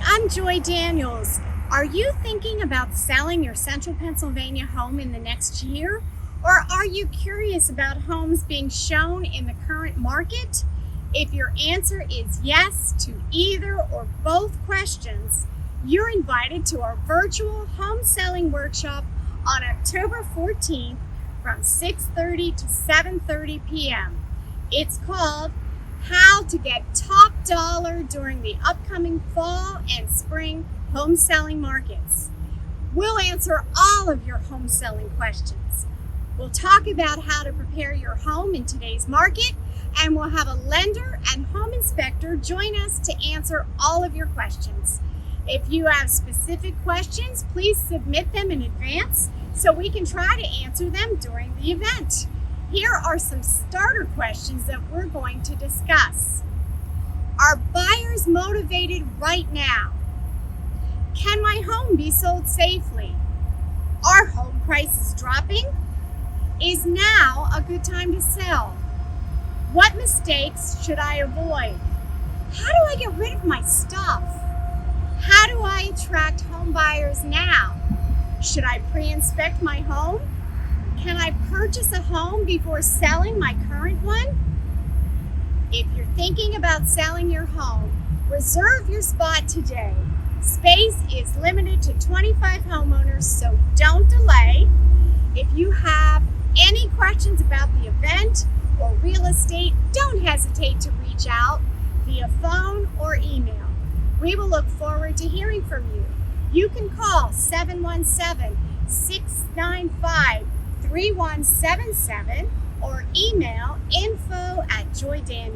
Hi, I'm Joy Daniels. Are you thinking about selling your central Pennsylvania home in the next year? Or are you curious about homes being shown in the current market? If your answer is yes to either or both questions, you're invited to our virtual home selling workshop on October 14th from 6:30 to 7:30 p.m. It's called How to Get Top Dollar During the Upcoming Fall and Spring Home Selling Markets. We'll answer all of your home selling questions. We'll talk about how to prepare your home in today's market, and we'll have a lender and home inspector join us to answer all of your questions. If you have specific questions, please submit them in advance so we can try to answer them during the event. Here are some starter questions that we're going to discuss. Are buyers motivated right now? Can my home be sold safely? Are home prices dropping? Is now a good time to sell? What mistakes should I avoid? How do I get rid of my stuff? How do I attract home buyers now? Should I pre-inspect my home? Can I purchase a home before selling my current one? If you're thinking about selling your home, reserve your spot today. Space is limited to 25 homeowners, so don't delay. If you have any questions about the event or real estate, don't hesitate to reach out via phone or email. We will look forward to hearing from you. You can call 717-695-3177 or email info@joydaniels.com.